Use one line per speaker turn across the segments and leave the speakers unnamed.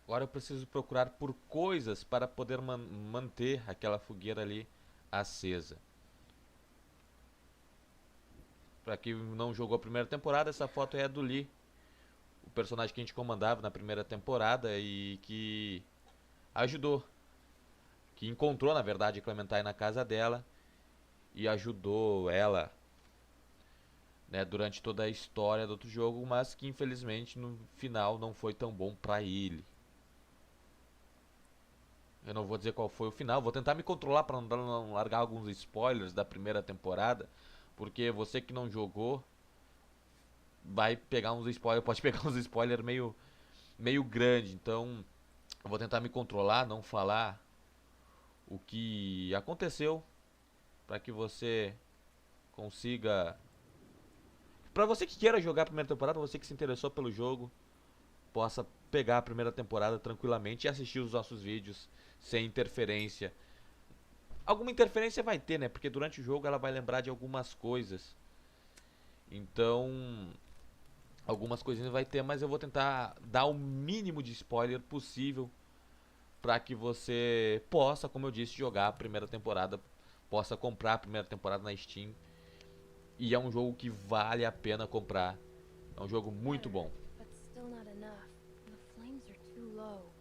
Agora eu preciso procurar por coisas para poder manter aquela fogueira ali acesa. Para quem não jogou a primeira temporada, essa foto é a do Lee, o personagem que a gente comandava na primeira temporada e que ajudou, que encontrou na verdade a Clementine na casa dela e ajudou ela, né, durante toda a história do outro jogo, mas que infelizmente no final não foi tão bom para ele. Eu não vou dizer qual foi o final, vou tentar me controlar para não largar alguns spoilers da primeira temporada, porque você que não jogou vai pegar uns spoilers, pode pegar uns spoilers meio grande, então eu vou tentar me controlar, não falar o que aconteceu para que você consiga, para você que queira jogar a primeira temporada, você que se interessou pelo jogo, possa pegar a primeira temporada tranquilamente e assistir os nossos vídeos sem interferência. Alguma interferência vai ter, né? Porque durante o jogo ela vai lembrar de algumas coisas. Então, algumas coisinhas vai ter, mas eu vou tentar dar o mínimo de spoiler possível para que você possa, como eu disse, jogar a primeira temporada, possa comprar a primeira temporada na Steam. E é um jogo que vale a pena comprar. É um jogo muito bom.
But still not enough. The flames are too low.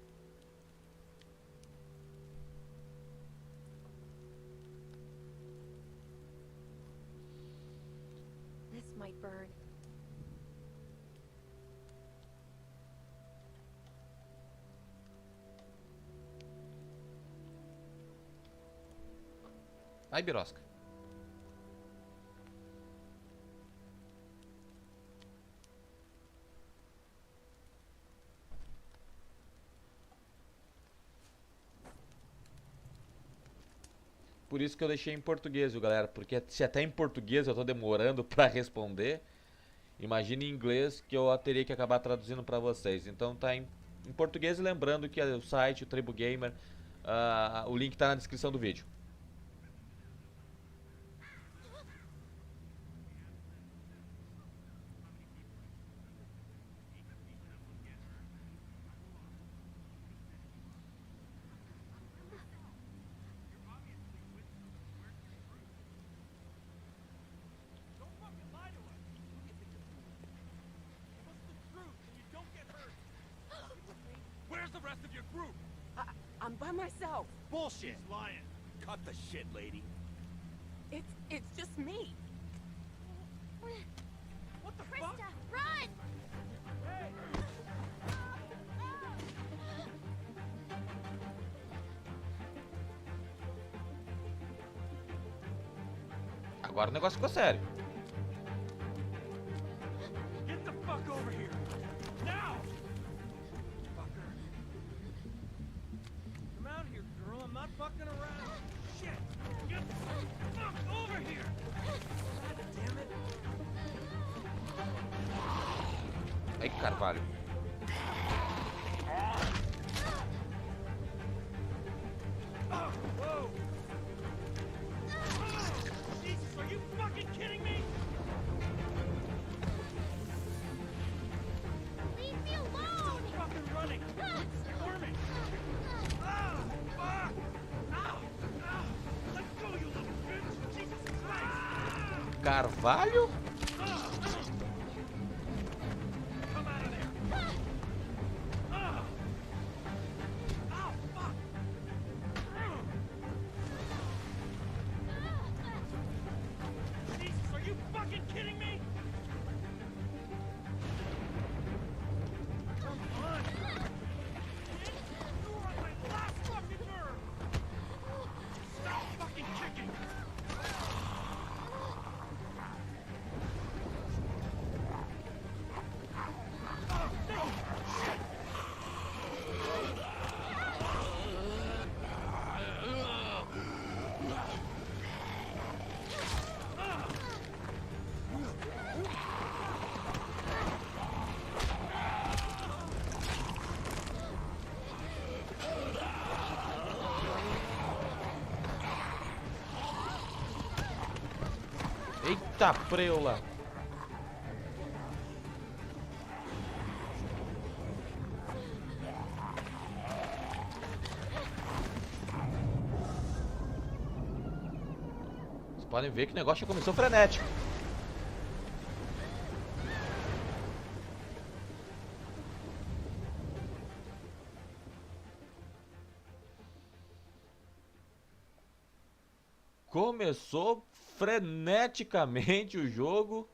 This might burn.
Ai, birosca. Por isso que eu deixei em português, viu, galera? Porque se até em português eu tô demorando pra responder, imagine em inglês que eu teria que acabar traduzindo pra vocês. Então tá em português, lembrando que o site, o Tribo Gamer, o link tá na descrição do vídeo.
Where's the rest of your group?
I'm by myself.
Bullshit! He's lying. Cut the shit, lady.
It's just me.
What the
Krista,
fuck?
run!
Hey!
Agora o negócio ficou sério.
Get the fuck over here! Now! Fucker. Come out here, girl. I'm not fucking around. Shit! Get the fuck over here! God damn it!
Ai, Carvalho.
Whoa! Jesus, are you fucking kidding me?
Leave me alone!
Fucking running! Squirming! Ah! Fuck! Ow! Ow! Let go, you little bitch! Jesus Christ!
Carvalho?
Come out of there! Ah! Ow! Fuck! Jesus, are you fucking kidding me? Come on! You're on my last fucking nerve! Stop fucking kicking! Oh, no! Shit!
Eita preula. podem ver que o negócio já começou frenético. Começou freneticamente o jogo.